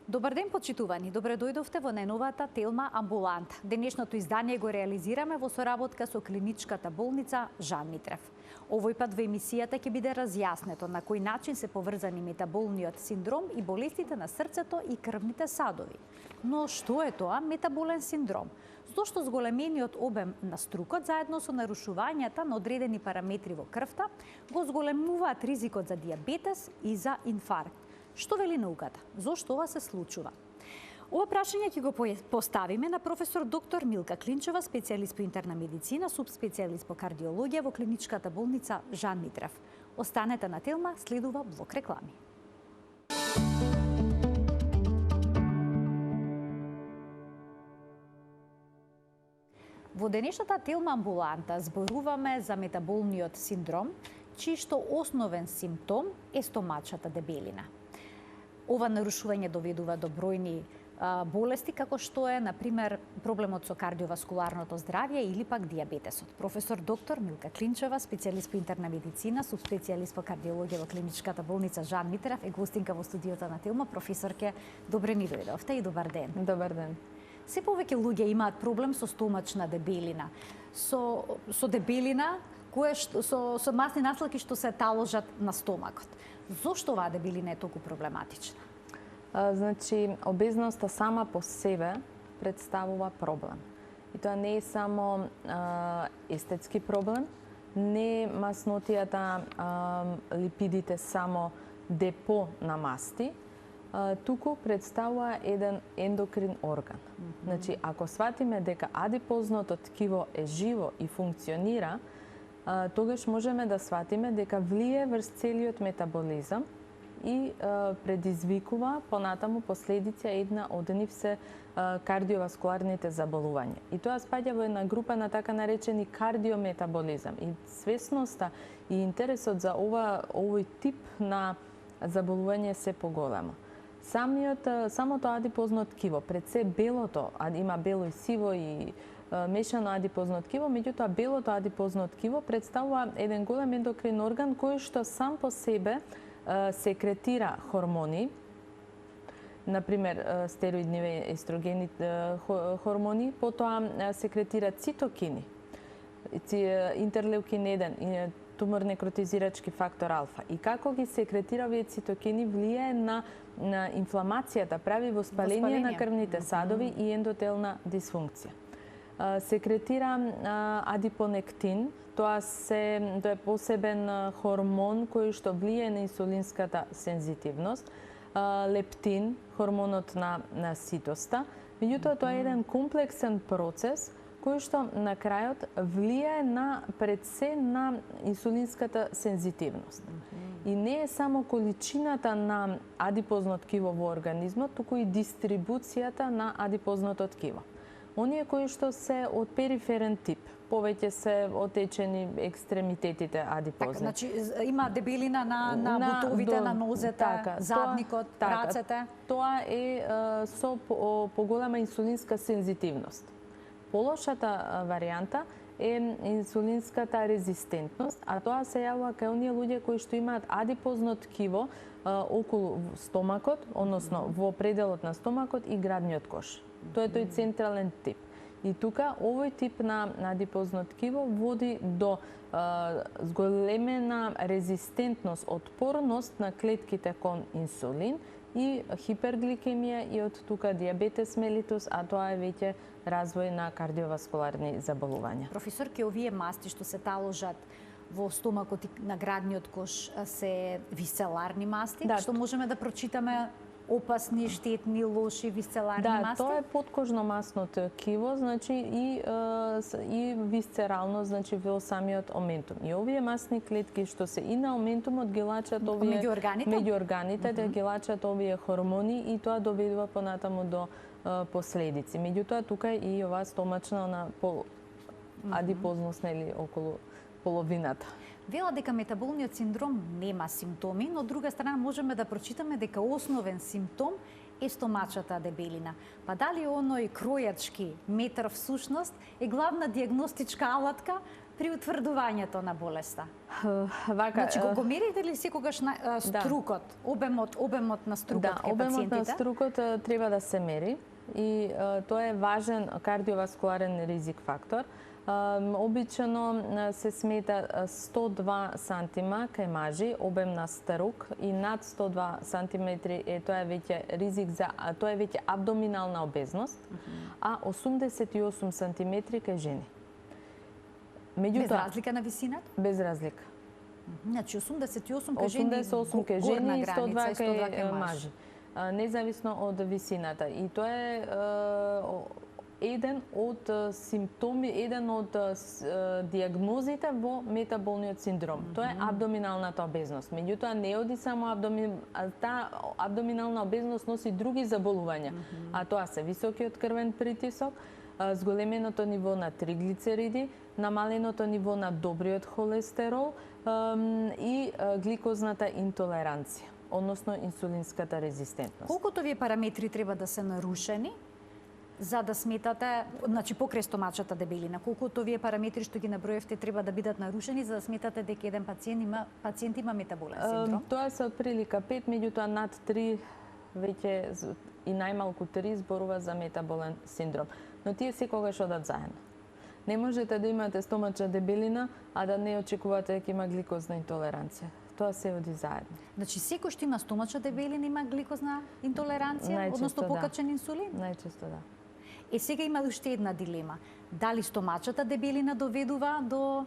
Добар ден, почитувани. Добре дојдовте во најновата Телма амбуланта. Денешното издание го реализираме во соработка со клиничката болница Жан Митрев. Овој пат во емисијата ќе биде разјаснето на кој начин се поврзани метаболниот синдром и болестите на срцето и крвните садови. Но што е тоа метаболен синдром? Зошто зголемениот обем на струкот заедно со нарушувањата на одредени параметри во крвта го зголемуваат ризикот за дијабетес и за инфаркт? Што вели науката? Зошто ова се случува? Ова прашање ќе го поставиме на професор доктор Милка Клинчева, специјалист по интерна медицина, субспецијалист по кардиологија во клиничката болница Жан Митрев. Останете на Телма, следува блок реклами. Во денешната Телма амбуланта зборуваме за метаболниот синдром, чиј што основен симптом е стомачата дебелина. Ова нарушување доведува до бројни болести, како што е, например, проблемот со кардиоваскуларното здравје или пак дијабетесот. Професор доктор Милка Клинчева, специјалист по интерна медицина, субспецијалист по кардиологија во клиничката болница Жан Митрев, е гостинка во студиото на Телма. Професорке, добре ни дојдовте и добар ден. Добар ден. Се повеќе луѓе имаат проблем со стомачна дебелина. Со дебелина со масни наслаки што се таложат на стомакот. Зошто оваа дебелина е толку проблематична? Значи, обезноста сама по себе представува проблем. И тоа не е само естетски проблем, не е маснотијата, липидите само депо на масти, туку представува еден ендокрин орган. Значи, ако сватиме дека адипозното ткиво е живо и функционира, тогаш можеме да сватиме дека влие врз целиот метаболизам и предизвикува понатаму последица една од нив се кардиоваскуларните заболувања. И тоа спаѓа во една група на така наречени кардиометаболизам. И свесноста и интересот за овој тип на заболување се поголемо. Самото адипозно ткиво, пред се белото, има бело и сиво и мешано адипозно ткиво, меѓутоа белото адипозно ткиво представува еден голем ендокрин орган кој што сам по себе секретира хормони, например стероидни естрогени хормони, потоа секретира цитокини, интерлеукин 1, тумор некротизирачки фактор алфа. И како ги секретира овие цитокини влијае на инфламацијата, прави воспаление на крвните садови и ендотелна дисфункција. Секретира адипонектин, тоа е посебен хормон кој што влијае на инсулинската сензитивност, лептин, хормонот на ситоста. Меѓутоа тоа е еден комплексен процес кој што на крајот влијае пред се на инсулинската сензитивност. И не е само количината на адипозно ткиво во организмот, туку и дистрибуцијата на адипозното ткиво. Оние кои што се од периферен тип, повеќе се отечени екстремитетите адипозни. Значи има дебелина на бутовите, на нозете, задникот, рацете. Тоа е со поголема инсулинска сензитивност. Полошата варијанта е инсулинската резистентност, а тоа се јавува кај оние луѓе кои што имаат адипозно ткиво околу стомакот, односно во пределот на стомакот и градниот кош. Тоа е тој централен тип. И тука овој тип на адипозно ткиво води до зголемена резистентност, отпорност на клетките кон инсулин и хипергликемија и од тука дијабетес мелитус, а тоа е веќе развој на кардиоваскуларни заболувања. Професорке, овие масти што се таложат во стомакот и на градниот кош се висцеларни масти, што можеме да прочитаме опасни, штетни, лоши висцеларни масти? Да, тоа е подкожно масно ткиво, значи и висцерално, значи во самиот оментум. И овие масни клетки што се и на оментумот ги лачат овие меѓу органите, да ги лачат овие хормони и тоа доведува понатаму до последици. Меѓутоа тука и оваа стомачна адипозност или околу половината. Вела дека метаболниот синдром нема симптоми, но од друга страна можеме да прочитаме дека основен симптом е стомачата дебелина. Па дали оној кројачки метар всушност е главна дијагностичка алатка при утврдувањето на болеста? Вака, Значи, го мерите ли секогаш на струкот, обемот на струкот кај обемот пациентите? на струкот треба да се мери и тоа е важен кардиоваскуларен ризик фактор. Обичано се смета 102 сантима кај мажи обем на струк и над 102 сантиметри тоа е веќе ризик за тоа е веќе абдоминална обезност, а 88 сантиметри кај жени. Без разлика на висината? Без разлика. Значи 88 кај жени, 88 кај жени и 102 кај мажи. Независно од висината. И тоа е еден од симптоми, еден од диагнозите во метаболниот синдром. Тоа е абдоминалната обезност. Меѓутоа не оди само таа абдоминална обезност носи други заболувања, а тоа се високиот крвен притисок, зголеменото ниво на триглицериди, намаленото ниво на добриот холестерол и гликозната интолеранција, односно инсулинската резистентност. Колкото овие параметри треба да се нарушени за да сметате, значи покрај стомачната дебелина, колкото овие параметри што ги наброевте треба да бидат нарушени за да сметате дека еден пациент има метаболен синдром? Тоа се отприлика 5, меѓутоа над 3 веќе и најмалку 3 зборува за метаболен синдром. Но тие секогаш одат заедно. Не можете да имате стомачна дебелина, а да не очекувате дека има гликозна интолеранција. Тоа се оди заедно. Значи секој што има стомачна дебелина има гликозна интолеранција, односно покачен инсулин? Најчесто да. Сега има уште една дилема. Дали стомачната дебелина доведува до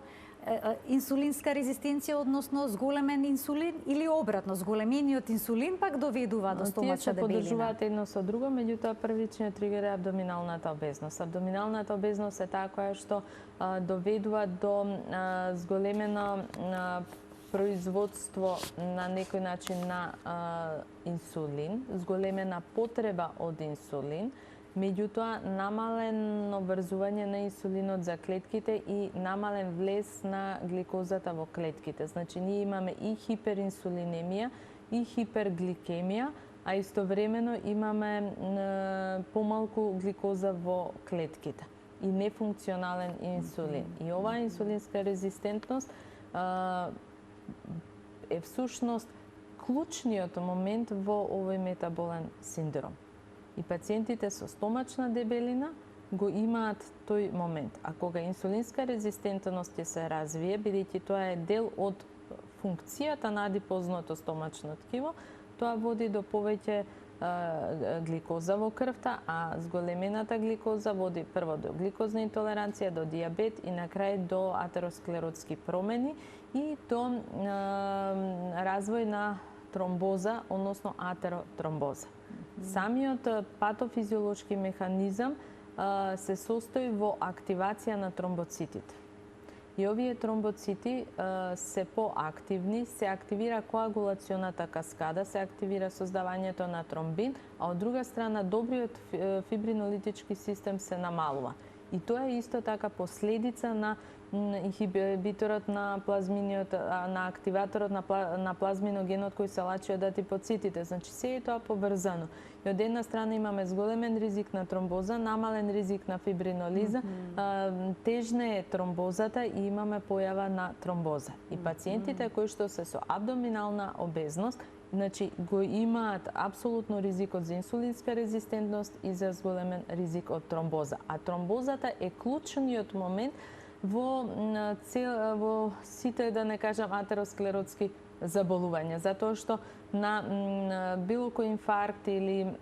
инсулинска резистенција, односно зголемен инсулин, или обратно, зголемениот инсулин пак доведува до стомачна дебелина? Тие се подржуваат едно со друго, меѓутоа првичниот тригер е абдоминалната обезност. Абдоминалната обезност е таа која што доведува до зголемено производство на некој начин на инсулин, зголемена потреба од инсулин, меѓутоа намалено врзување на инсулинот за клетките и намален влез на гликозата во клетките. Значи, ние имаме и хиперинсулинемија, и хипергликемија, а истовремено имаме помалку гликоза во клетките и нефункционален инсулин. И оваа инсулинска резистентност е всушност клучниот момент во овој метаболен синдром. И пациентите со стомачна дебелина го имаат тој момент. А кога инсулинска резистентност ќе се развие, бидејќи тоа е дел од функцијата на адипозното стомачно ткиво, тоа води до повеќе гликоза во крвта, а зголемената гликоза води прво до гликозна интолеранција, до диабет и на крај до атеросклеротски промени и до развој на тромбоза, односно атеротромбоза. Самиот патофизиолошки механизам се состои во активација на тромбоцитите. И овие тромбоцити се поактивни, се активира коагулационата каскада, се активира создавањето на тромбин, а од друга страна добриот фибринолитички систем се намалува. И тоа е исто така последица на инхибиторот на плазминиот, на активаторот на плазминогенот кој се лачи од адипоцитите. Значи, се е тоа поврзано. И од една страна имаме зголемен ризик на тромбоза, намален ризик на фибринолиза, тежна е тромбозата и имаме појава на тромбоза. И пациентите кои што се со абдоминална обезност, значи го имаат апсолутно ризикот за инсулинска резистентност и за зголемен ризик од тромбоза. А тромбозата е клучниот момент во сите, да не кажам, атеросклеротски заболувања, затоа што на било кој инфаркт или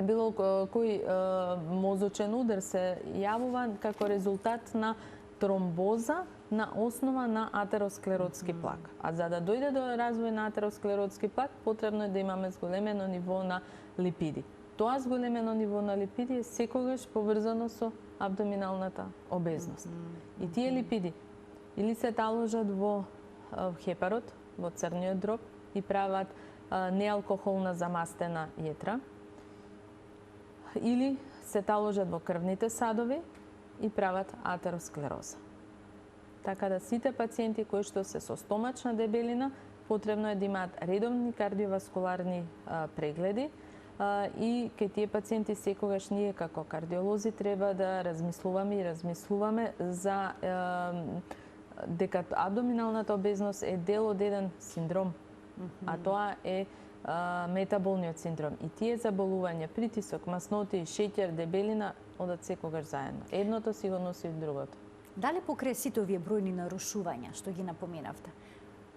било кој мозочен удар се јавува како резултат на тромбоза на основа на атеросклеротски плак. А за да дојде до развој на атеросклеротски плак, потребно е да имаме зголемено ниво на липиди. Тоа зголемено ниво на липиди е секогаш поврзано со абдоминалната обезност. И тие липиди или се таложат во хепарот, во црниот дроб и прават неалкохолна замастена јетра, или се таложат во крвните садови и прават атеросклероза. Така да сите пациенти кои што се со стомачна дебелина, потребно е да имаат редовни кардиоваскуларни прегледи, и кај тие пациенти секогаш ние како кардиолози треба да размислуваме за дека абдоминалната обезност е дел од еден синдром, а тоа е метаболниот синдром. И тие заболувања, притисок, масноти, шеќер, дебелина, одат секогаш заедно. Едното си го носи од другото. Дали покрај сите овие бројни нарушувања што ги напоменавте,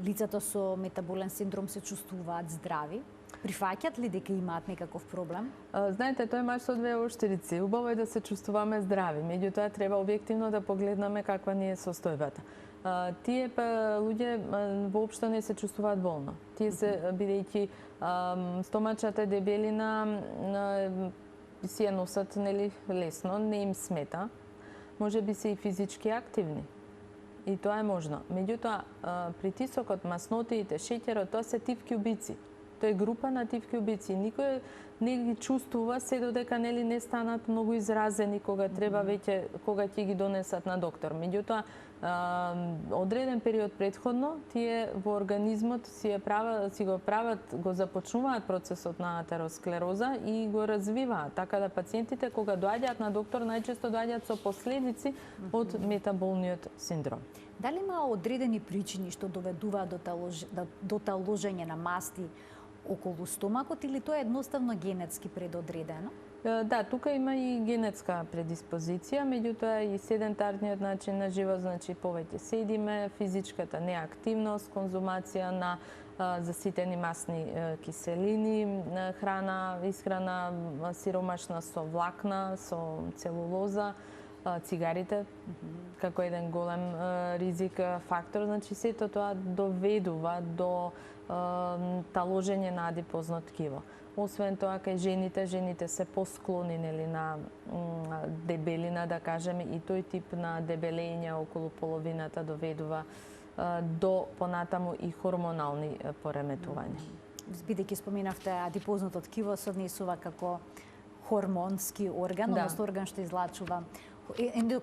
лицата со метаболен синдром се чувствуваат здрави? Прифаќаат ли дека имаат некаков проблем? Знаете, тој е мач со две оштирици. Убаво е да се чувствуваме здрави, меѓутоа треба објективно да погледнеме каква ни е состојбата. Тие луѓе воопшто не се чувствуваат болно. Тие се, бидејќи стомачната дебелина си ја носат лесно, не им смета. Може би се и физички активни. И тоа е можно. Меѓутоа, притисокот, маснотиите, шеќерот, тоа се тивки убици. Тоа е група на тивки убици. Никој не ги чувствува се додека не станат многу изразени кога треба веќе, кога ќе ги донесат на доктор. Меѓутоа, одреден период претходно, тие во организмот го започнуваат процесот на атеросклероза и го развиваат, така да пациентите кога доаѓаат на доктор најчесто доаѓаат со последици од метаболниот синдром. Дали има одредени причини што доведуваат до таложење на масти околу стомакот или тоа е едноставно генетски предодредено? Да, тука има и генетска предиспозиција, меѓутоа и седентарниот начин на живот, значи повеќе седиме, физичката неактивност, конзумација на заситени масни киселини, исхрана сиромашна со влакна, со целулоза, цигарите како еден голем ризик фактор, значи сето тоа доведува до таложење на адипозно ткиво. Освен тоа, кај жените се посклони на дебелина, да кажеме, и тој тип на дебелење околу половината доведува до понатаму и хормонални пореметувања. Бидејќи споменавте адипозното ткиво се однесува како хормонски орган, односно орган што излачува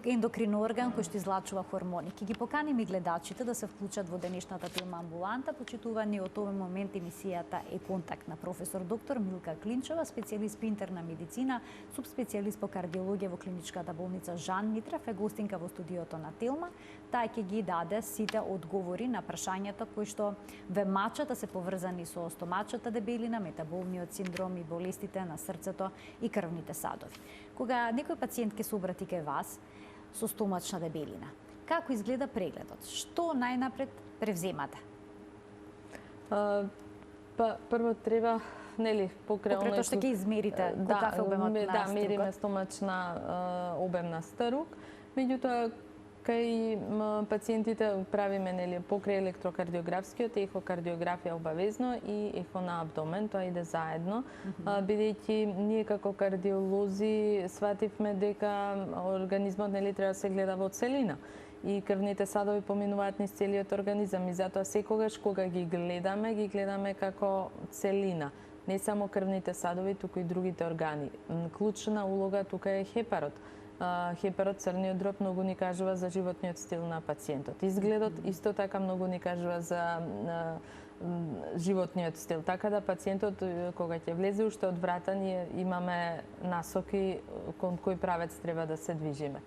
ендокрин орган кој што излачува хормони. Ќе ги поканим и гледачите да се вклучат во денешната тема амбуланта, почитувани од овој момент емисијата е контакт на професор доктор Милка Клинчева, специјалист по интерна медицина, субспецијалист по кардиологија во клиничката болница Жан Митрев, е гостинка во студиото на Телма. Таа ќе ги даде сите одговори на прашањата кои што ве мачат, да се поврзани со стомачната дебелина, метаболниот синдром и болестите на срцето и крвните садови. Кога некој пациент ќе се обрати кај вас со стомачна дебелина, како изгледа прегледот? Што најнапред превземате? Прво треба, покрај тоа што ќе измерите, каков е обемот на струкот? Да, мериме стомачна обем на струк. Меѓутоа, кај пациентите правиме покрај електрокардиографскиот, ехокардиографија обавезно и ехо на абдомен, тоа иде заедно, бидејќи ние како кардиолози свативме дека организмот треба да се гледа во целина и крвните садови поминуваат низ целиот организам и затоа секогаш кога ги гледаме како целина. Не само крвните садови, туку и другите органи. Клучна улога тука е хепарот. Хепарот, црниот дроб, многу ни кажува за животниот стил на пациентот. Изгледот исто така многу ни кажува за животниот стил. Така да пациентот, кога ќе влезе уште од врата, ние имаме насоки кон кој правец треба да се движиме.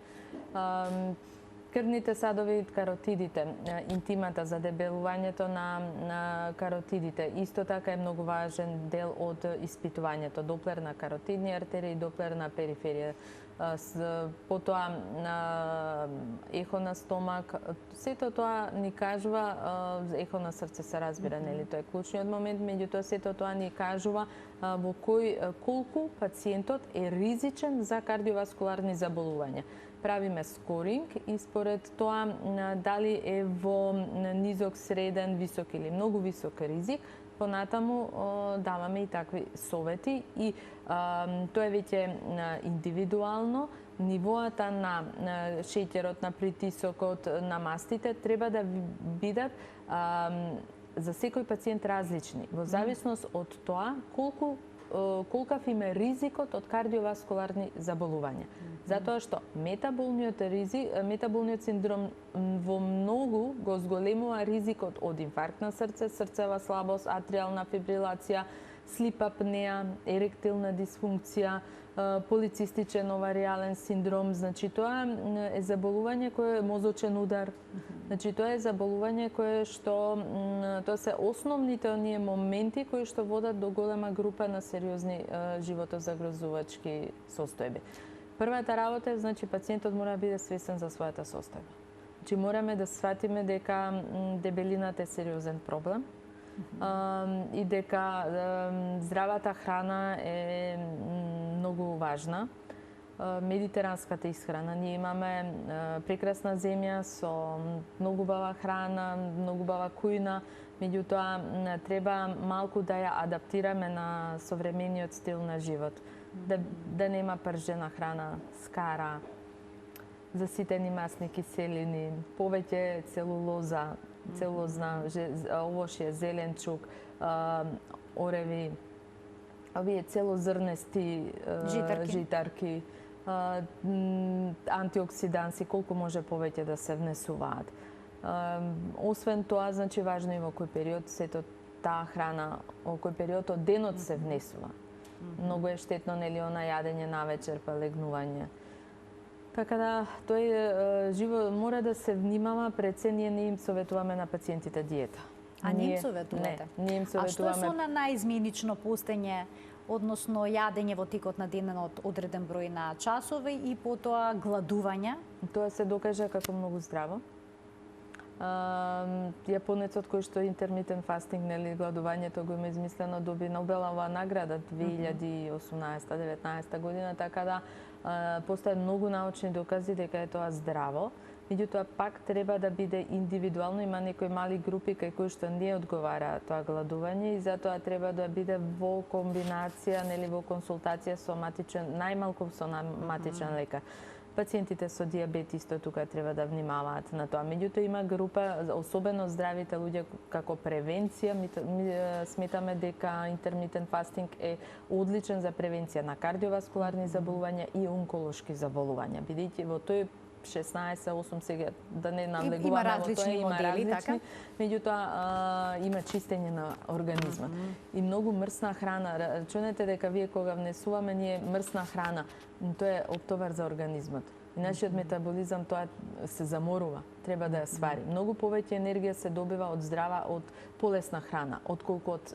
Крвните садови, каротидите, интимата за дебелувањето на каротидите, исто така е многу важен дел од испитувањето. Доплер на каротидни артерии и доплер на периферија. Потоа ехо на стомак, сето тоа ни кажува, ехо на срце се разбира, тоа е клучниот момент, меѓутоа сето тоа ни кажува во колку пациентот е ризичен за кардиоваскуларни заболувања. Правиме скоринг и според тоа дали е во низок, среден, висок или многу висок ризик, понатаму даваме и такви совети и тоа е веќе индивидуално. Нивоата на шеќерот, на притисокот, на мастите треба да бидат за секој пациент различни, во зависност од тоа колкав им е ризикот од кардиоваскуларни заболувања. Затоа што метаболниот синдром во многу го зголемува ризикот од инфаркт на срце, срцева слабост, атриална фибрилација, слип апнеа, еректилна дисфункција, полицистичен овариален синдром, значи тоа е заболување кое е мозочен удар. Значи тоа е заболување кое што тоа се основните оние моменти кои што водат до голема група на сериозни животозагрозувачки состојби. Првата работа е, значи, пациентот мора да биде свесен за својата состојба. Значи мораме да сватиме дека дебелината е сериозен проблем. И дека здравата храна е многу важна. Медитеранската исхрана. Ние имаме прекрасна земја со многу убава храна, многу убава кујна, меѓутоа треба малку да ја адаптираме на современиот стил на живот. Да нема пржена храна, скара, заситени масни киселини, повеќе целулоза, целулозна, овошје, зеленчук, ореви, овие целозрнести житарки, антиоксиданси, колку може повеќе да се внесуваат. Освен тоа, значи важно и во кој период сето таа храна, во кој период од денот се внесува. Многу е штетно, нели, она јадење навечер па легнување. Така да, тој живо мора да се внимава, пред се ние не им советуваме на пациентите диета. А не им советувате? Не им советуваме. А што е со на наизменично пустење, односно јадење во текот на денот одреден број на часови и потоа гладување? Тоа се докажа како многу здраво. Јапонецот кој што интермитент фастинг, нели, гладувањето го има измислено, доби Нобелова награда 2018-19 година, така да постојат многу научни докази дека е тоа здраво. Меѓутоа пак треба да биде индивидуално, има некои мали групи кај кои што не одговара тоа гладување и затоа треба да биде во комбинација, нели, во консултација со матичен, најмалку со матичен лекар. Пациентите со дијабет исто тука треба да внимаваат на тоа. Меѓутоа има група, особено здравите луѓе, како превенција, сметаме дека интермитент фастинг е одличен за превенција на кардиоваскуларни заболувања и онколошки заболувања, бидејќи во тој 16-8 сега да не навлегуваме во тоа, има различни, меѓутоа има чистење на организмот. И многу мрсна храна, рачунете дека вие кога внесуваме ние мрсна храна, тоа е оптовар за организмот. И нашиот метаболизам тоа се заморува, треба да ја свари. Многу повеќе енергија се добива од здрава, од полесна храна, отколку од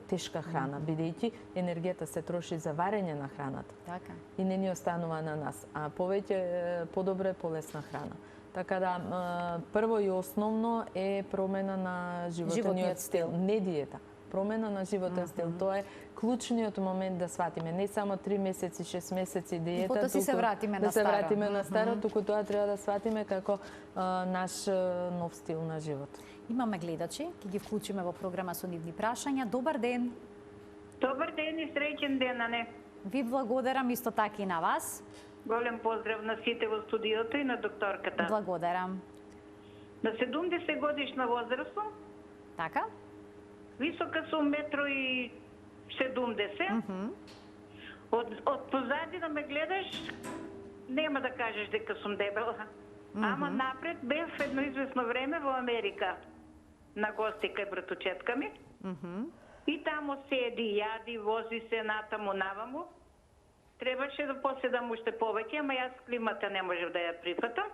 тешка храна, бидејќи енергијата се троши за варење на храната. Така. И не ни останува на нас, а повеќе подобро е полесна храна. Така да, прво и основно е промена на животниот стил, не диета. Промена на животен стил, тоа е клучниот момент да сватиме. Не само 3 месеци, 6 месеци диета, туку да се вратиме на старо. Да се вратиме на старо, туку тоа треба да сватиме како наш нов стил на живот. Имаме гледачи, ќе ги вклучиме во програма со нивни прашања. Добар ден. Добар ден и среќен ден, Ане. Ви благодарам исто така и на вас. Голем поздрав на сите во студиото и на докторката. Благодарам. На 70 годишна возраст сум. Така? Висока сум 1,70 м. Од позади да ме гледаш, нема да кажеш дека сум дебела. Ама напред бев едно известно време во Америка на гости кај братучетка ми. И тамо седи, јади, вози се натаму наваму. Требаше да поседам уште повеќе, ама јас климата не можев да ја прифатам.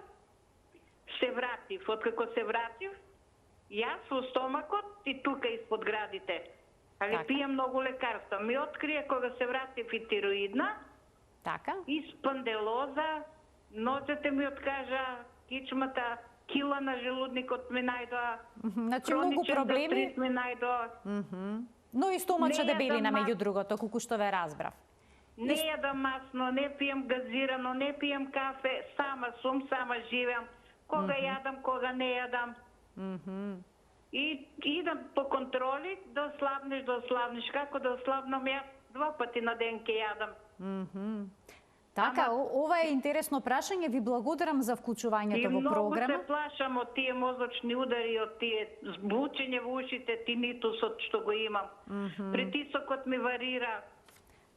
Се вратив, откако се вратив, јас во стомакот и тука испод градите. Али така. Пијам многу лекарства. Ми открија кога се вратив и тироидна, Така? и спанделоза, ноцете ми откажа, кичмата, кила на желудникот ми најдоа. Значи многу проблеми. Гастрит ми најдоа. Но и стомачна Не дебелина јадам меѓу другото, колку што ве разбрав. Не јадам масно, не пијам газирано, не пијам кафе, сама сум, сама живеам. Кога јадам, кога не јадам. И идам по контроли да ослабнеш, да ослабнеш. Како да ослабнам јас? 2 пати на ден ке јадам. Така, ова е интересно прашање. Ви благодарам за вклучувањето во програма. И многу се плашам од тие мозочни удари, од тие звучење во ушите, тинитусот што го имам. Притисокот ми варира.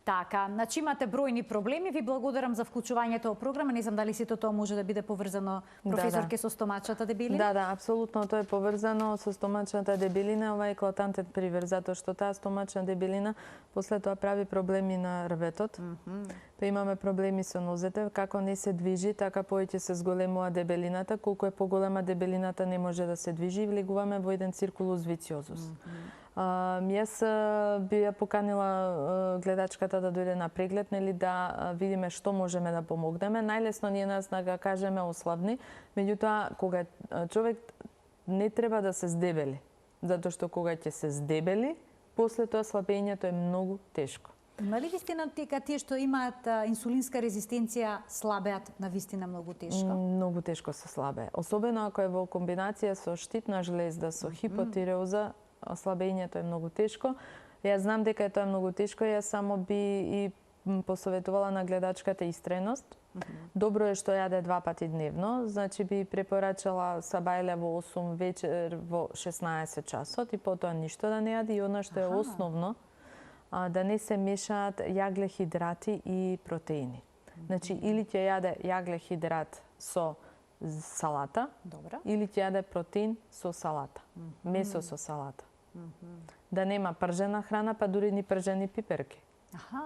Така, значи имате бројни проблеми. Ви благодарам за вклучувањето во програма. Не знам дали сето тоа може да биде поврзано, професорке, со стомачната дебелина? Да, апсолутно тоа е поврзано со стомачната дебелина. Ова е еклатантен пример, затоа што таа стомачна дебелина после тоа прави проблеми на рветот. Па имаме проблеми со нозете, како не се движи, така повеќе се зголемува дебелината. Колку е поголема дебелината не може да се движи и влегуваме во еден циркулус вициозус. Јас би ја поканила гледачката да дојде на преглед, нели, да видиме што можеме да помогнеме. Најлесно ние нас да га кажеме ослабни, меѓутоа кога човек не треба да се здебели, затоа што кога ќе се здебели, после тоа слабењето е многу тешко. Има ли вистина дека тие што имаат инсулинска резистенција слабеат на вистина многу тешко? Многу тешко се слабе. Особено ако е во комбинација со штитна жлезда, со хипотиреоза, ослабењето е многу тешко. Јас знам дека е тоа многу тешко, јас само би и посоветувала на гледачката истреност. Добро е што јаде 2 пати дневно, значи би препорачала сабајле во 8, вечер во 16 часот и потоа ништо да не јаде и она што е основно, да не се мешаат јаглехидрати и протеини. Значи или ќе јаде јаглехидрат со салата, или ќе јаде протеин со салата, месо со салата. Да нема пржена храна, па дури ни пржени пиперки.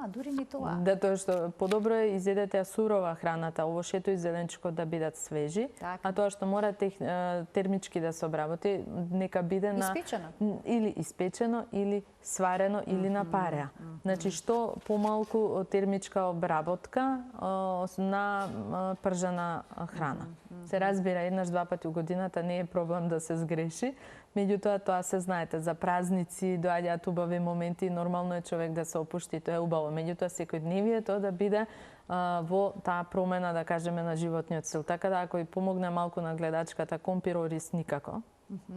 Дури ни тоа. Да, тоа што подобро е изедете сурова храната, овошето и зеленчко да бидат свежи, а тоа што мора термички да се обработи, нека биде на или испечено, или сварено, или на пареа. Значи што помалку термичка обработка на пржена храна. Се разбира, еднаш 2 пати у годината не е проблем да се сгреши, меѓутоа тоа се знаете, за празници доаѓаат убави моменти и нормално е човек да се опушти, тоа е убаво. Меѓутоа секојдневието да биде во таа промена, да кажеме, на животниот стил. Така да ако и помогне малку на гледачката, компир, ориз никако.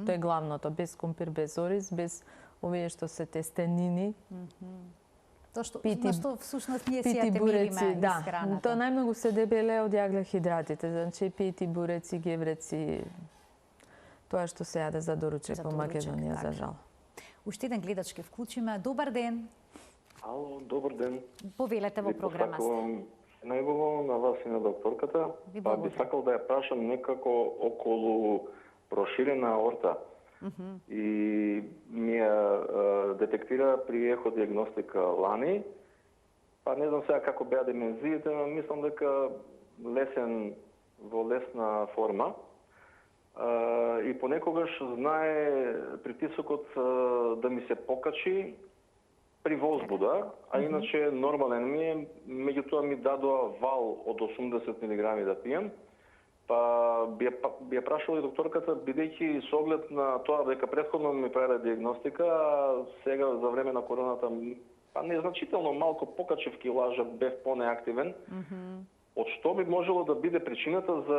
Тоа е главното, без компир, без ориз, без овие што се тестенини. Тоа што всушност ние си ја темелиме из храната. Тоа најмногу се дебеле од јаглехидратите, значи пити, буреци, гевреци, тоа што се јаде за доручек во Македонија, за жал. Уште еден гледач ке вклучиме. Добар ден. Ало, добар ден. Повелете во програма сте. Најубаво на вас и на докторката. Па би сакал да ја прашам некако околу проширена аорта. И ми ја детектира при еходиагностика лани. Па не знам сега како беа димензиите, но мислам дека во лесна форма. И понекогаш знае притисокот да ми се покачи при возбуда, а иначе нормален ми е, меѓутоа ми дадоа вал од 80 мг да пием. Па би ја прашала и докторката, бидејќи со оглед на тоа дека претходно ми правила диагностика, а сега за време на короната па незначително малку покачев килажа, бев понеактивен. Од што би можело да биде причината за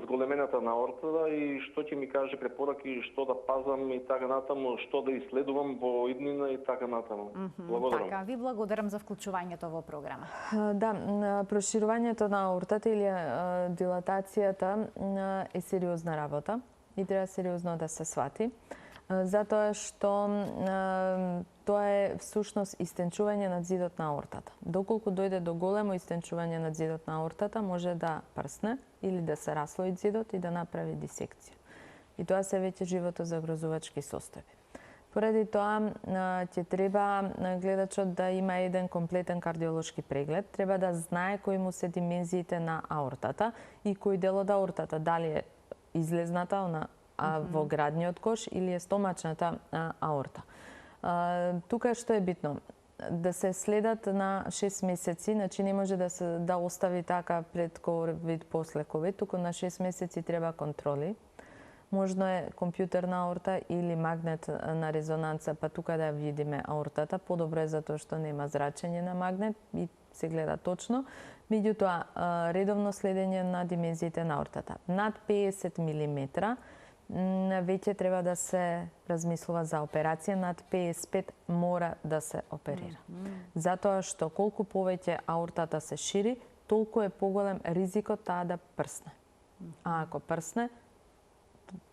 зголемената на аортата и што ќе ми каже препораки, што да пазам и така натаму, што да исследувам во иднина и така натаму. Благодарам. Така, ви благодарам за вклучувањето во програма. Да, проширувањето на аортата или дилатацијата е сериозна работа и треба сериозно да се свати, затоа што тоа е всушност истенчување на зидот на аортата. Доколку дојде до големо истенчување на зидот на аортата, може да прсне или да се раслои зидот и да направи дисекција. И тоа се веќе животозагрозувачки состојби. Поради тоа ќе треба гледачот да има еден комплетен кардиолошки преглед, треба да знае кои му се димензиите на аортата и кој дел од аортата, дали е излезната во градниот кош или е стомачната аорта. Тука што е битно? Да се следат на 6 месеци, значи не може да остави така пред ковид, после ковид, туку на 6 месеци треба контроли. Можно е компјутерна аорта или магнет на резонанца, па тука да видиме аортата. Подобро е затоа што нема зрачење на магнет и се гледа точно. Меѓутоа, редовно следење на димензиите на аортата. Над 50 мм веќе треба да се размислува за операција, над 55 мора да се оперира. Затоа што колку повеќе аортата се шири, толку е поголем ризикот таа да прсне. А ако прсне,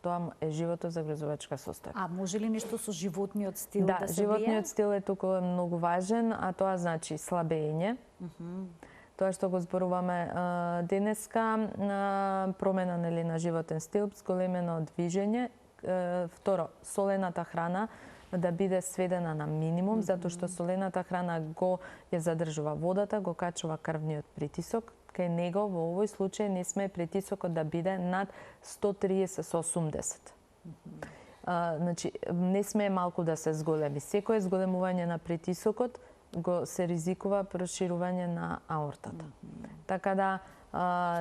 тоа е животозагрижувачка состојба. А може ли нешто со животниот стил да се животниот стил е туку многу важен, а тоа значи слабење. Тоа што го зборуваме денеска, промена на животен стил, зголемено движење. Второ, солената храна да биде сведена на минимум, затоа што солената храна го ја задржува водата, го качува крвниот притисок. Кај него во овој случај не сме притисокот да биде над 130/80. Значи, не сме малку да се зголеми. Секое зголемување на притисокот го се ризикува проширување на аортата. Така да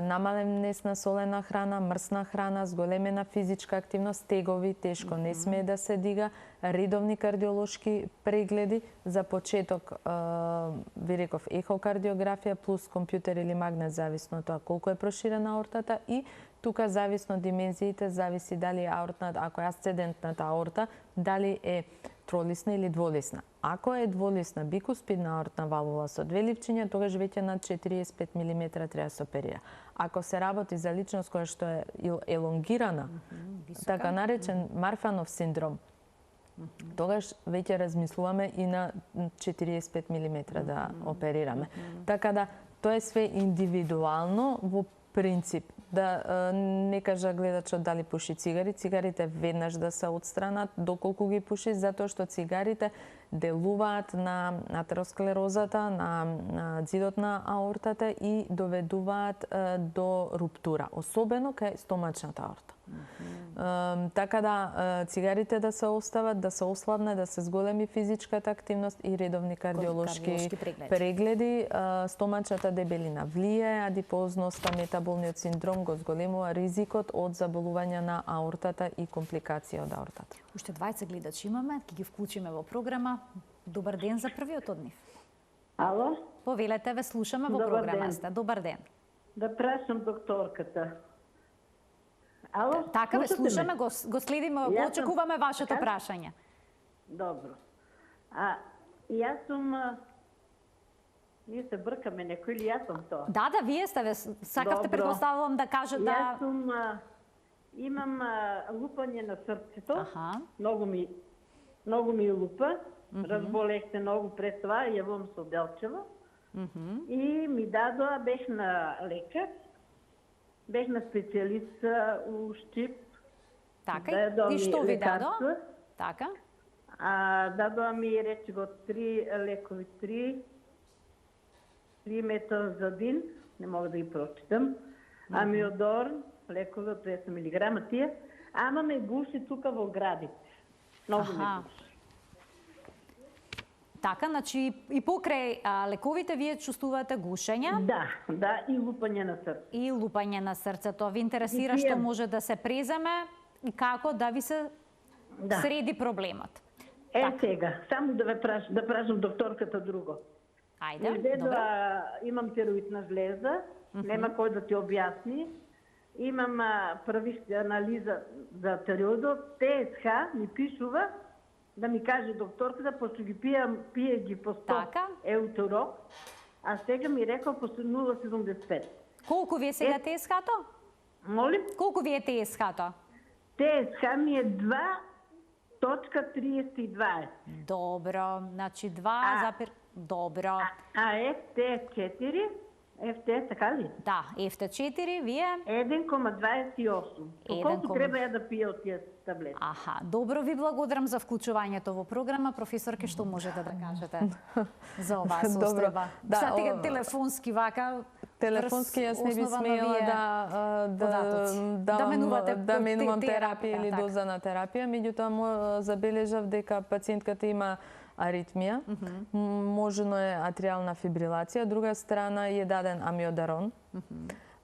намален несна солена храна, мрсна храна, зголемена физичка активност, тегови, тешко не смее да се дига, редовни кардиолошки прегледи, за почеток ви реков ехокардиографија плюс компјутер или магнет, зависно тоа колку е проширена аортата, и тука зависно од димензиите зависи дали е аортната, ако е асцендентната аорта, дали е тролисна или дволисна. Ако е дволисна бикуспидна аортна валвула со две ливчиња, тогаш веќе над 45 мм треба да се оперира. Ако се работи за личност која што е елонгирана, така наречен Марфанов синдром, тогаш веќе размислуваме и на 45 мм да оперираме. Така да тоа е све индивидуално во принцип. Да не кажа гледачот дали пуши цигари, цигарите веднаш да се отстранат доколку ги пуши, затоа што цигарите делуваат на атеросклерозата, на ѕидот на аортата и доведуваат до руптура, особено кај стомачната аорта. Така да цигарите да се остават, да се ослабне, да се зголеми физичката активност и редовни кардиолошки прегледи. Стомачната дебелина влие, адипозноста, метаболниот синдром го зголемува ризикот од заболување на аортата и компликации од аортата. Уште 20 гледачи имаме, ќе ги вклучиме во програма. Добар ден за првиот од нив. Ало? Повелете, ве слушаме во програмата. Добар ден. Да прашам докторката. Ало? Така ве слушаме, го следиме, го очекуваме вашето прашање. Добро. Јас сум... Ние се бркаме некој или јас сум тоа? Да, вие сте, сакавте, предпоставувам да кажете да... Јас сум... Имам лупање на срцето. Многу ми лупа. Разболех се многу пред това, јавам со Делчево. И ми дадоа, бех на лекар, бех на специјалист у Штип. Така, и што ви дадоа? Така. Дадоа ми, рече го, 3 лекови, 3 метазодин, не мога да ги прочитам, амиодор, лекови од 200 мг, тие, ама ме гуши тука во градите. Многу ме гуши. Така, значи и покрај лековите вие чувствувате гушење? Да, и лупање на срце. И лупање на срцето. Ви интересира што може да се преземе и како да ви се среди проблемот. Сега, само да прашам докторката друго. Ајде, добро. Имам тироидна жлеза, нема кој да ти објасни. Имам правих анализа за тироидот, ТСХ ми пишува да ми каже докторката, пошто ги пие ги по 100 еутурок, а сега ми рекол по 0,75. Колку ви е сега ТСХ-то? Молим? Колку ви е ТСХ-то? ТСХ ми е 2,32. Добро, значи 2, добро. FT4, FT, така ли? Да, FT4, вие? 1,28. Колку треба ја да пие од тие таблети? Добро, ви благодарам за вклучувањето во програма. Професорке, што можете да кажете за оваа состојба? Сега телефонски вака, телефонски јас не би смеела да менувам терапија или доза на терапија, меѓутоа забележав дека пациентката има аритмија, можено е атриална фибрилација, од друга страна е даден амиодарон,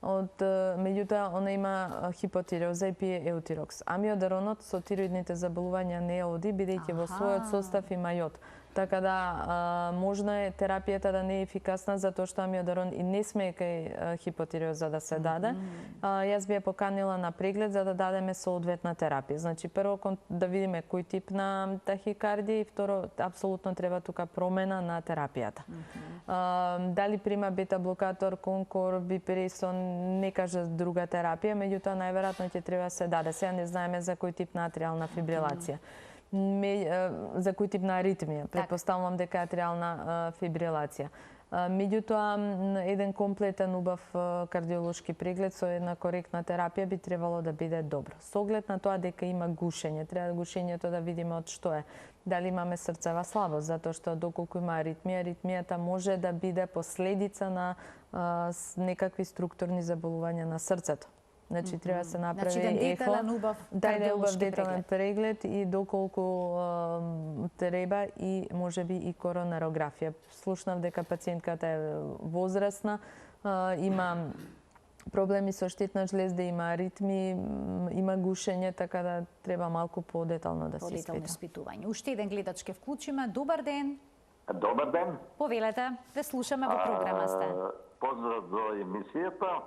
меѓутоа она има хипотиреоза и пие еутирокс. Амиодаронот со тироидните заболувања не оди, бидејќи во својот состав има јод. Така да, можно е терапијата да не е ефикасна затоа што амиодарон и не сме кај хипотиреоза да се даде. Јас би ја поканила на преглед за да дадеме соодветна терапија. Значи, прво да видиме кој тип на тахикардија и второ, апсолутно треба тука промена на терапијата. Дали прима бета-блокатор, конкор, бипиресон, не кажа друга терапија, меѓутоа најверојатно ќе треба да се даде. Сега не знаеме за кој тип на атриална фибрилација. За кој тип на аритмија, претпоставувам дека е атриална фибрилација. Меѓутоа, еден комплетен убав кардиолошки преглед со една коректна терапија би требало да биде добро. Со оглед на тоа дека има гушење, треба гушењето да видиме од што е. Дали имаме срцева слабост, затоа што доколку има аритмија, аритмијата може да биде последица на некакви структурни заболувања на срцето. Значи, треба да се направи ехо, убав детален преглед и доколку треба и можеби и коронарографија. Слушнав дека пациентката е возрастна, има проблеми со штитна жлезда, има аритми, има гушење, така да треба малку подетално да се испита. Подетално испитување. Уште еден гледач ке вклучиме. Добар ден. Добар ден. Повелете, ве слушаме, во програма сте. Поздрав за емисијата.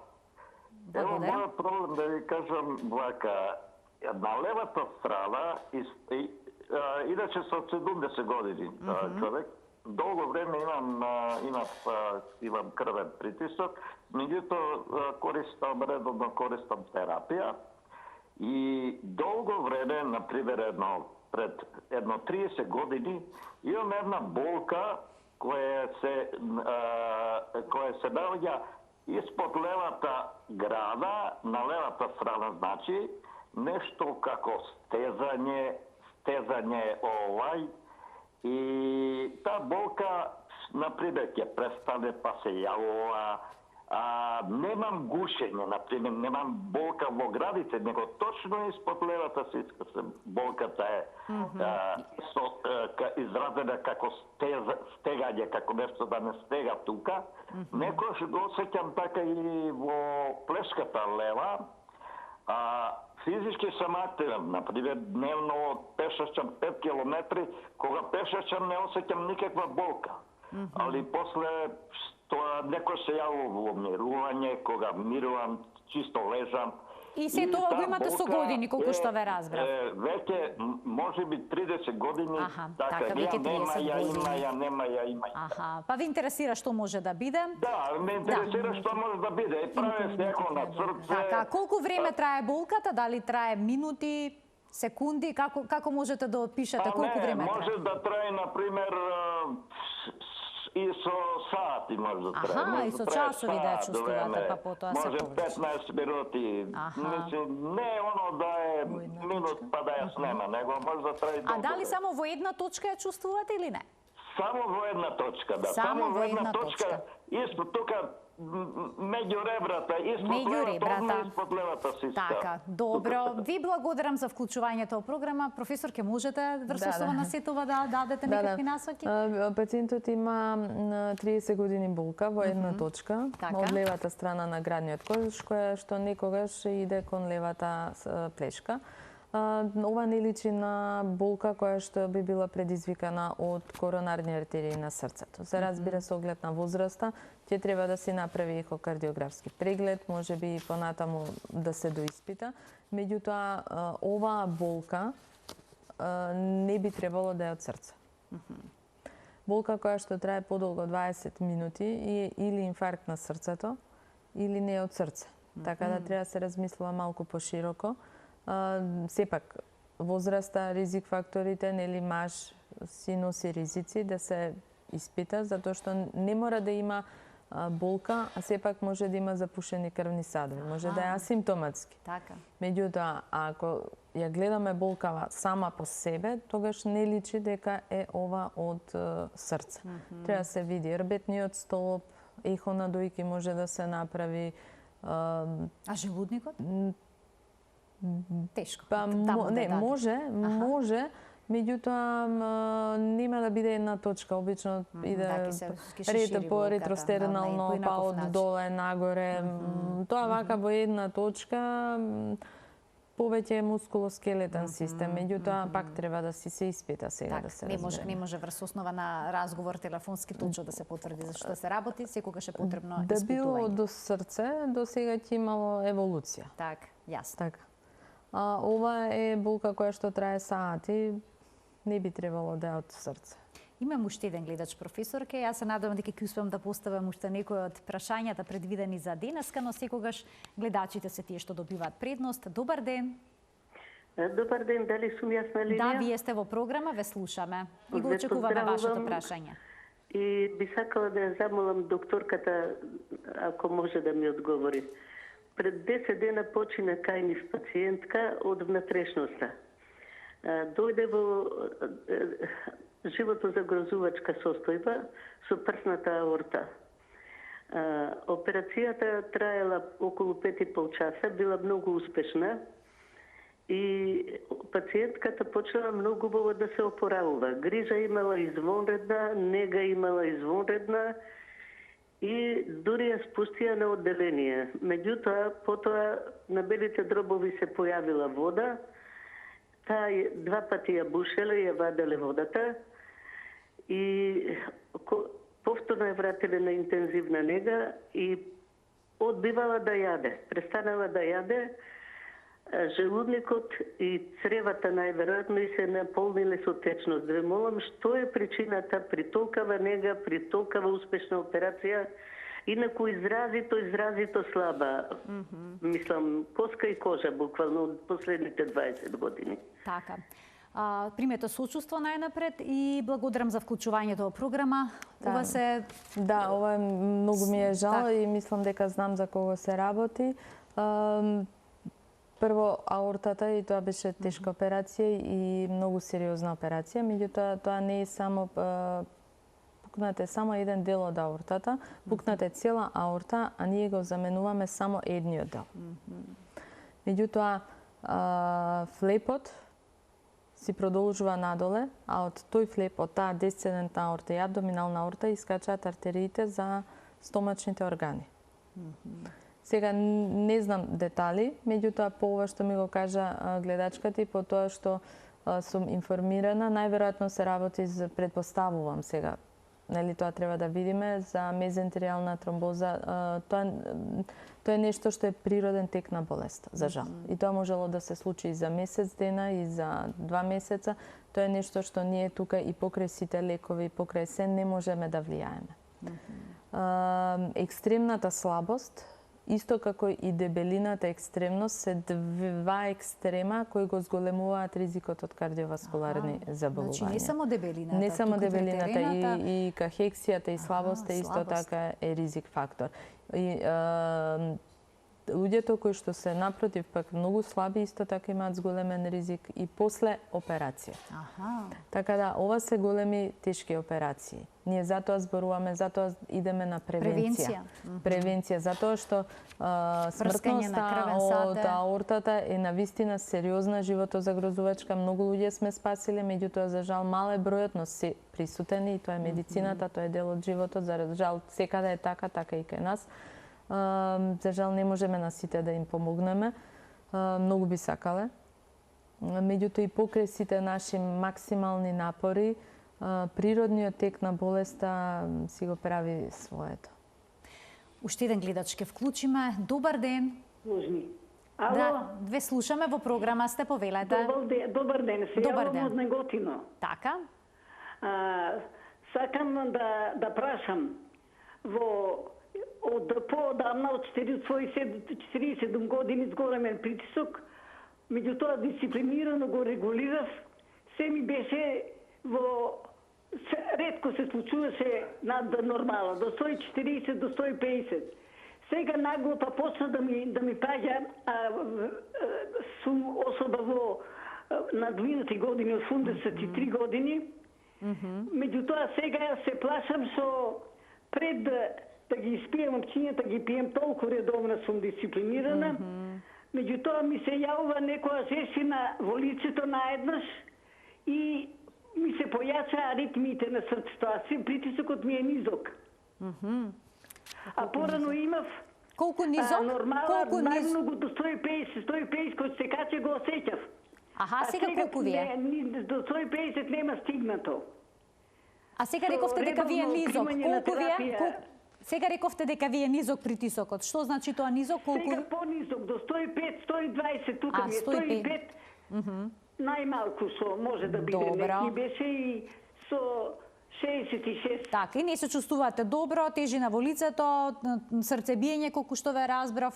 Ево, мојот проблем да ви кажам вака, на левата страна, иначе со 70 години човек, долго време имам крвен притисок, меѓутоа редовно користам терапија и долго време, например, пред 30 години, имам една болка која се наоѓа испод левата града, на левата страна, значи, нешто како стезање и таа болка, например, ќе престане па се јавува, немам гушење, например, немам болка во градите, него точно испод левата сиска се болката е изразена како стегање, како нешто да не стега тука. Некојаш го осеќам така и во плешката лева. Физички сум активен, например, дневно пешачам 5 километри, кога пешачам не осеќам никаква болка. Али после тоа некој се јавува во мирување, кога мирувам, чисто лежам. И се тоа го имате со години, колку што ве разбрав? Веќе, може би 30 години, така, ја нема, ја има. Аха, па ви интересира што може да биде? Да, ме интересира што може да биде. Праве секо на срце. Така, колку време трае болката? Дали трае минути, секунди? Како можете да опишете колку време трае? Може да трае, например, и со сати може да трае. Аха, и со часови да чувствувате, па потоа се повеќе. Може 15 минути. Мислим, не оно да е минут па да ја снема, него може да трае долго. А дали само во една точка ја чувствувате или не? Само во една точка, да. Само во една точка. Испод тука меѓу ребрата, испод левата сиска. Така, добро. Ви благодарам за вклучувањето во програма. Професор, ке можете врз ова насетова да дадете некакви насоки? Пациентот има 30 години болка во една точка, од левата страна на градниот кош, која што некогаш иде кон левата плешка. Ова не личи на болка која што би била предизвикана од коронарни артерии на срцето. Се разбира со оглед на возраста, ќе треба да се направи ехокардиографски преглед, може би и понатаму да се доиспита. Меѓутоа, оваа болка не би требало да е од срце. Болка која што трае подолго 20 минути е или инфаркт на срцето, или не е од срце. Така да треба да се размислува малку пошироко. Сепак, возраста, ризик факторите, нели маж си носи ризици да се испита, затоа што не мора да има болка, а сепак може да има запушени крвни садови, може да е асимптоматски. Така. Меѓутоа, ако ја гледаме болкава сама по себе, тогаш не личи дека е ова од срце. Треба да се види рбетниот столб, ехо на дојки може да се направи. А желудникот? Тешко. Па, не, може, меѓутоа нема да биде една точка, обично иде по ретростернално, па од доле нагоре. Тоа вака во една точка повеќе е мускулоскелетен систем, меѓутоа пак треба да си се испита сега да се разбере. Не може врз основа на разговор телефонски точно да се потврди за што се работи, секогаш е потребно да испитување. било до срце, до сега ќе имало еволуција. Так, јасно. Така. Ова е болка која што трае сати, не би требало да е од срце. Имам уште еден гледач, професорке. Јас се надевам дека ќе успеам да поставам уште некои од прашањата предвидени за денеска, но секогаш гледачите се тие што добиваат предност. Добар ден. Добар ден, дали сум јас на линија? Да, вие сте во програма, ве слушаме. И го очекуваме вашето прашање. И би сакала да ја замолам докторката, ако може да ми одговори. Пред 10 дена почина кај нив пациентка од внатрешноста. Дојде во животозагрозувачка состојба со прсната аорта. Операцијата траела околу 5,5 часа, била многу успешна и пациентката почнала многу убаво да се опоравува. Грижа имала извонредна, нега имала извонредна и дури ја спустија на одделение. Меѓутоа, потоа на белите дробови се појавила вода, таа 2 пати ја бушеле и ја ваделе водата и повторно ја вратиле на интензивна нега и одбивала да јаде. Престанала да јаде, желудникот и цревата најверојатно и се наполниле со течност. Да молам, што е причината при толкава нега, при толкава успешна операција, инаку изразито слаба. Мислам, коска и кожа, буквално од последните 20 години. Така. Примете сочувство најнапред и благодарам за вклучувањето во програма. Ова се... Да, ова многу ми е жал и мислам дека знам за кого се работи. Прво, аортата, и тоа беше тешка операција и многу сериозна операција, меѓутоа тоа не е само пукнате само еден дел од аортата, пукнате цела аорта, а ние го заменуваме само едниот дел. Меѓутоа, флепот си продолжува надоле, а од тој флеп, од таа десцендентна аорта и абдоминална аорта искачаат артериите за стомачните органи. Сега не знам детали, меѓутоа по ова што ми го кажа гледачката и по тоа што сум информирана, најверојатно се работи за, предпоставувам сега, нели тоа треба да видиме, за мезентеријална тромбоза. Тоа е нешто што е природен тек на болест, за жал. И тоа можело да се случи и за месец дена, и за 2 месеца. Тоа е нешто што ние тука и покрај сите лекови, покрај се не можеме да влијаеме. Екстремната слабост, исто како и дебелината екстремност, се 2 екстрема кои го зголемуваат ризикот од кардиоваскуларни заболувања. Значи не само дебелината, не само дебелината, и кахексијата и слабоста исто така е ризик фактор. И луѓето кои што се напротив пак многу слаби исто така имаат зголемен ризик и после операција. Така да ова се големи тешки операции. Ние затоа зборуваме, затоа идеме на превенција. Превенција, затоа што смртноста од аортата е навистина сериозна животозагрозувачка. Многу луѓе сме спасиле, меѓутоа за жал мал е бројот, но се присутени и тоа е медицината, тоа е дел од животот. За жал секаде е така и кај нас. За жал не можеме на сите да им помогнеме. Многу би сакале. Меѓутоа и покрај сите наши максимални напори, природниот тек на болеста си го прави своето. Уште еден гледач ке вклучиме. Добар ден. Можни. Ало? Да, ве слушаме, во програма сте, повелете. Добар ден, се јавам од Неготино. Така. Сакам да прашам, од поодамна, од 47 години зголемен притисок, меѓутоа дисциплинирано го регулирав, се ми беше ретко се случуваше над нормала, до 140, до 150. Сега нагло па почна да ми паѓа, сум особа во надвинати години, 83 години, меѓутоа сега се плашам со пред да ги испијам опцињата, ги пијам толку редовно, сум дисциплинирана, меѓутоа ми се јавува некоја жестина во лицето наеднаш и ми се појачаа ритмите на срцето, а притисокот ми е низок. А порано имав колку низок? Колку низок? Најмногу до 150 кој се каче го осеќав. Аха, сега колку ви е? До 150 нема стигнато. А сега рековте дека ви е низок. Колку ви е? терапија. Сега рековте дека ви е низок притисокот. Што значи тоа низок? Колку? Сега понизок, до 105, 120, тука ми е 105. Најмалку со може да биде. Добро. Неки беше и со 66. Така, и не се чувствувате добро, тежина во лицето, срцебиење, колку што ве разбрав.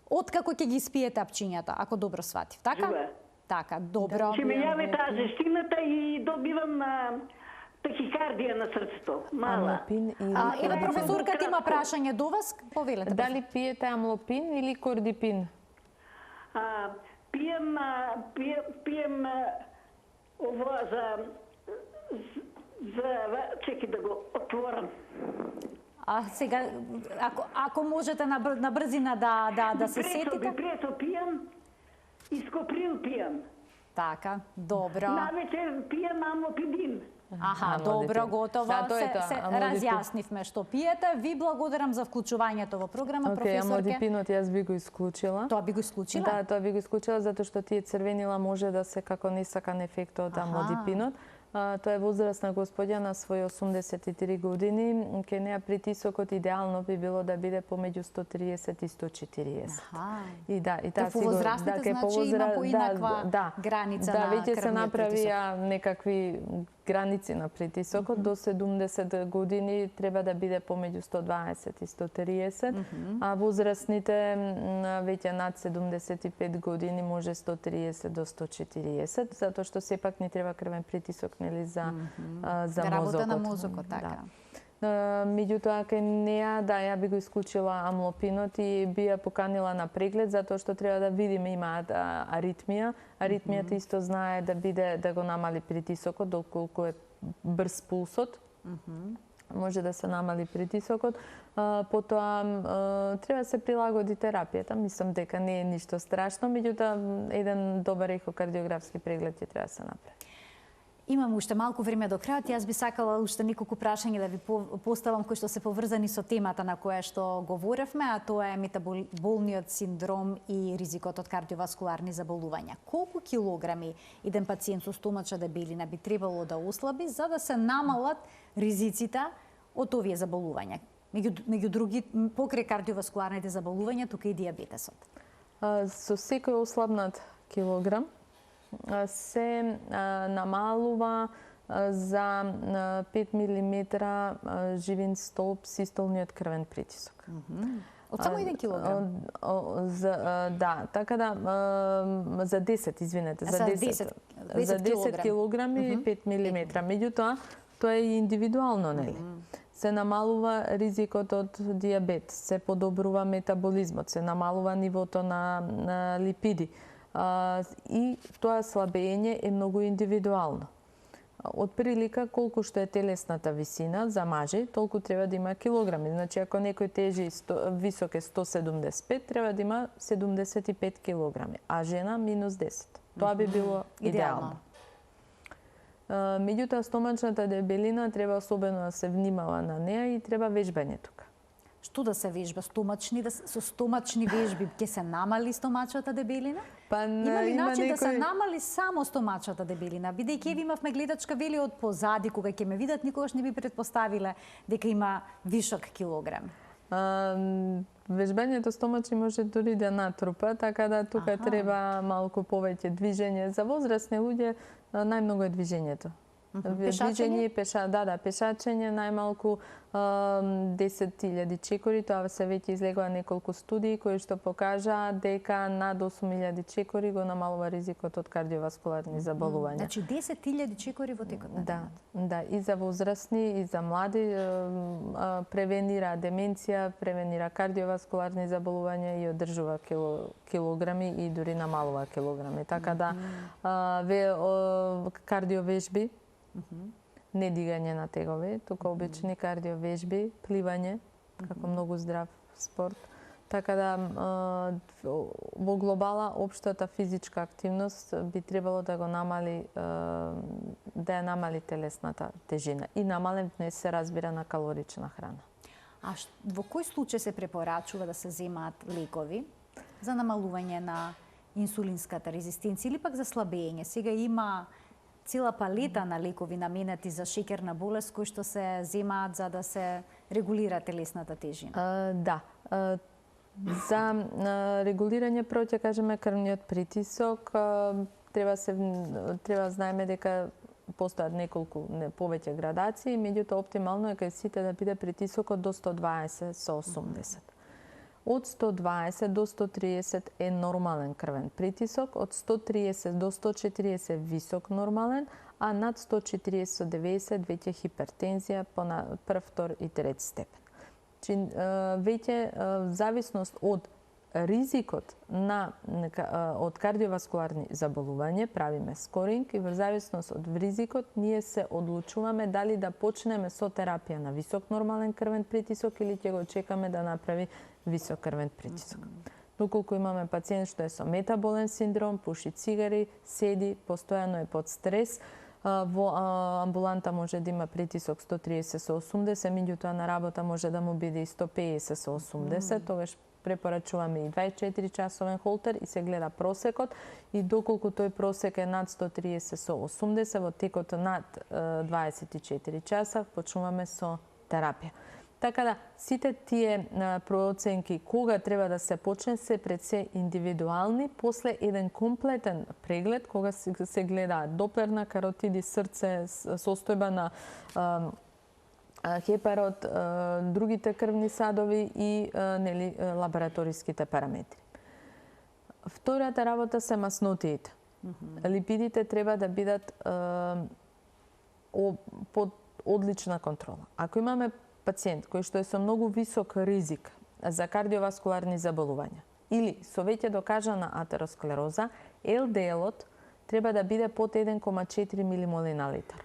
Откако ќе ги спиете апчињата, ако добро сватив, така? Живе. Така, добро. Ќе ме јаве таа жестината и добивам тахикардија на срцето. Мала. Амлопин или Еве професорката има прашање до вас, повелете. Дали пиете амлопин или кордипин? Пием ова за чеки да го отворам. А сега, ако можете на брзина да се сетите. Пресо пием и скоприл пием. Така, добро. Навечер пием амлопидин. Аха, добро, готово. Да, тоа е тоа, се амлодипин. разјаснивме што пиете. Ви благодарам за вклучувањето во програма, професорке. Амлодипинот јас би го исклучила. Тоа би го исклучила? Да, тоа би го исклучила затоа што тие црвенила може да се како несакан ефект од амлодипинот. Тоа е возрастна господја на своји 83 години. Ке неа притисокот идеално би било да биде помеѓу 130 и 140. И да, и таа сигурно возрастните значи има поинаква граница на крвниот притисок. Да, веќе се направија некакви граници на притисокот. До 70 години треба да биде помеѓу 120 и 130, а возрастните веќе над 75 години може 130 до 140, затоа што сепак ни треба крвен притисок нели за мозокот. Работа на мозокот, така. Меѓутоа кај неа, да, ја би го исклучила амлопинот и би ја поканила на преглед, затоа што треба да видиме имаат аритмија. Аритмијата исто знае да биде да го намали притисокот, доколку е брз пулсот. Може да се намали притисокот. Потоа треба да се прилагоди терапијата. Мислам дека не е ништо страшно, меѓутоа еден добар ехокардиографски преглед ќе треба да се направи. Имам уште малку време до крајот. Јас би сакала уште неколку прашања да ви поставам кои што се поврзани со темата на која што говоревме, а тоа е метаболниот синдром и ризикот од кардиоваскуларни заболувања. Колку килограми еден пациент со стомачна дебелина би требало да ослаби за да се намалат ризиците од овие заболувања? Меѓу други, покрај кардиоваскуларните заболувања, тука и дијабетесот. Со секој ослабнат килограм се намалува за 5 мм живин столб систолниот крвен притисок. Од само 1 килограм? Да, така да за 10, извинете, за 10 килограми 5 мм. Меѓутоа, тоа е индивидуално, нели? Се намалува ризикот од дијабет, се подобрува метаболизмот, се намалува нивото на липиди. И тоа слабење е многу индивидуално. Од прилика колку што е телесната висина за мажи, толку треба да има килограми. Значи ако некој тежи висок е 175, треба да има 75 килограми, а жена минус 10. Тоа би било идеално. Меѓутоа стомачната дебелина треба особено да се внимава на неа и треба вежбање тука. Што да се вежба? Со стомачни вежби ќе се намали стомачната дебелина? Има ли начин да се намали само стомачната дебелина? Бидејќи имавме гледачка вели од позади, кога ќе ме видат, никогаш не би претпоставиле дека има вишок килограм. Вежбањето стомачни може дури да натрупа, така да тука треба малку повеќе движење. За возрастни луѓе најмногу е движењето. Движење, пешачење, најмалку 10.000 чекори, тоа се веќе излегува неколку студии кои што покажаа дека над 8.000 чекори го намалува ризикот од кардиоваскуларни заболувања. Значи 10.000 чекори во текот на денот. Да, и за возрастни, и за млади превенира деменција, превенира кардиоваскуларни заболувања и одржува килограми и дури намалува килограми. Така да кардиовежби, не дигање на тегови, туку обични кардиовежби, пливање, како многу здрав спорт. Така да во глобала општата физичка активност би требало да го намали да ја намали телесната тежина и намален внес се разбира на калорична храна. А во кој случај се препорачува да се земаат лекови за намалување на инсулинската резистенција или пак за слабење? Сега има цела палета на лекови наменети за шеќерна болест кои што се земаат за да се регулира телесната тежина. Да. За регулирање прво ќе кажеме крвниот притисок, треба да знаеме дека постојат неколку повеќе градации, меѓутоа оптимално е кај сите да биде притисокот до 120 со 80. Од 120 до 130 е нормален крвен притисок, од 130 до 140 висок нормален, а над 140 со 90 веќе хипертензија по прв, втор и трет степен. Веќе зависност од ризикот од кардиоваскуларни заболувања правиме скоринг и во зависност од ризикот ние се одлучуваме дали да почнеме со терапија на висок нормален крвен притисок или ќе го чекаме да направи висок крвен притисок. Доколку имаме пациент што е со метаболен синдром, пуши цигари, седи, постојано е под стрес, во амбуланта може да има притисок 130 со 80, меѓутоа на работа може да му биде и 150 со 80, тогаш препорачуваме и 24 часовен холтер и се гледа просекот и доколку тој просек е над 130 со 80, во текот над 24 часа почнуваме со терапија. Така да, сите тие проценки кога треба да се почне се пред се индивидуални, после еден комплетен преглед, кога се гледа доплерна каротиди, срце, состојба на хепарот, другите крвни садови и лабораториските параметри. Втората работа се маснотиите. Липидите треба да бидат под одлична контрола. Ако имаме пациент кој што е со многу висок ризик за кардиоваскуларни заболувања или со веќе докажана атеросклероза, ЛДЛ-от треба да биде под 1,4 милимоли на литар.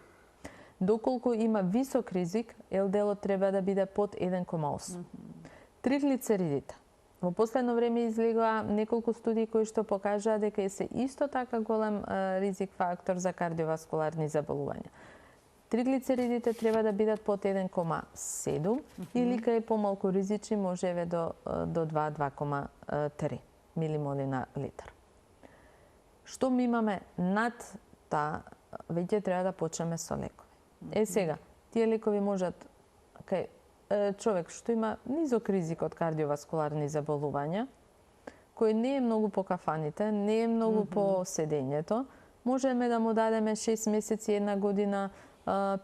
Доколку има висок ризик, ЛДЛ-от треба да биде под 1,8. Триглицеридите. Во последно време излегоа неколку студии кои што покажаа дека е се исто така голем ризик фактор за кардиоваскуларни заболувања. Триглицеридите треба да бидат под 1,7 или кај помалку ризични можеме до 2,3 милимоли на литар. Што ми имаме над таа, веќе треба да почнеме со лекови. Сега, тие лекови можат кај човек што има низок ризик од кардиоваскуларни заболувања, кој не е многу по кафаните, не е многу по седењето, можеме да му дадеме 6 месеци, 1 година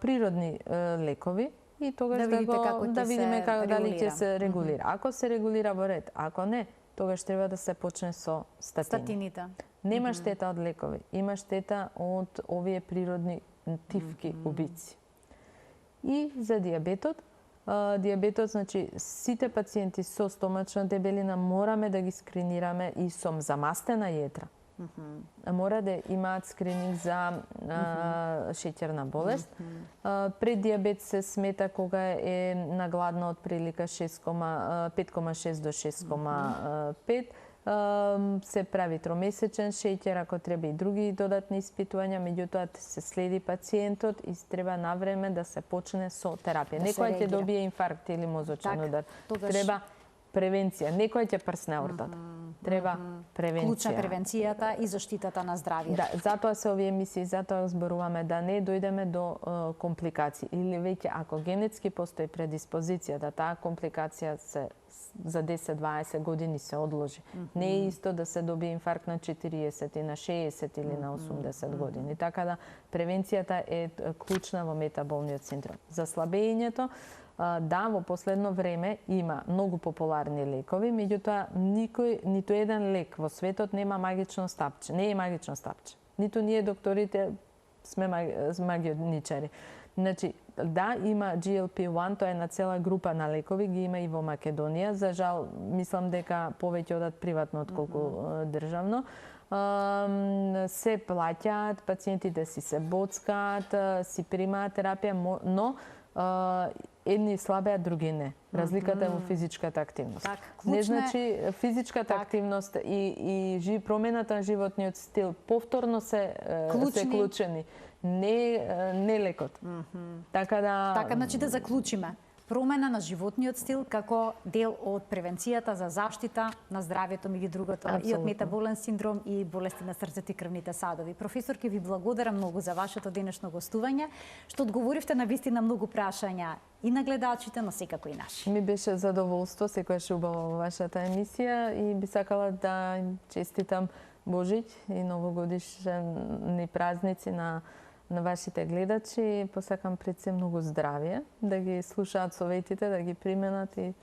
природни лекови и тогаш да видиме како дали ќе се регулира. Ако се регулира во ред, ако не, тогаш треба да се почне со статините. Нема штета од лекови, има штета од овие природни тивки убици. И за диабетот, значи сите пациенти со стомачна дебелина мораме да ги скринираме и со замастена јетра. Мора да имаат скрининг за шеќерна болест. Пред диабет се смета кога е нагладно од прилика 5,6 до 6,5. Се прави тромесечен шеќер, ако треба и други додатни испитувања, меѓутоа се следи пациентот и треба навреме да се почне со терапија. Некој ќе добие инфаркт или мозочен удар. Треба превенција. Некој ќе прсне аортата. Треба превенција. Клучна превенцијата и заштитата на здравието. Да, затоа се овие емисии, затоа зборуваме да не дојдеме до компликации. Или веќе, ако генетски постои предиспозиција да таа компликација се за 10-20 години се одложи. Не е исто да се добие инфаркт на 40 и на 60 или на 80 години. Така да превенцијата е клучна во метаболниот синдром. За слабењето, да, во последно време има многу популарни лекови, меѓутоа ниту еден лек во светот нема магично стапче. Не е магично стапче. Ниту ние докторите сме магионичари. Значи, да, има GLP-1, тоа е на цела група на лекови, ги има и во Македонија. За жал, мислам дека повеќе одат приватно отколку државно. Се плаќаат, пациентите си се боцкаат, си примаат терапија, но едни слабеа, други не. Разликата е во физичката активност. Не значи физичката активност и промената на животниот стил повторно се клучени. Не лекот. Така, значи да заклучиме. промена на животниот стил како дел од превенцијата за заштита на здравјето меѓу другото и од метаболен синдром и болести на срцето и крвните садови. Професор, ке ви благодарам многу за вашето денешно гостување, што одговоривте на вистина многу прашања и на гледачите, но секако и наши. Ми беше задоволство секогаш убаво во вашата емисија и би сакала да им честитам Божиќ и новогодишни празници на вашите гледачи. Посакам пред се многу здравје, да ги слушаат советите, да ги применат и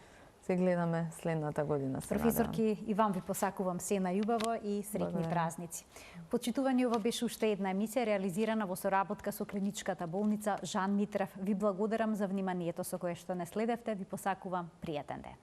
се гледаме следната година. Професорки, и вам ви посакувам се најубаво и среќни празници. Почитувани, ова беше уште една емисија реализирана во соработка со клиничката болница Жан Митрев. Ви благодарам за вниманието со кое што не следевте. Ви посакувам пријатен ден.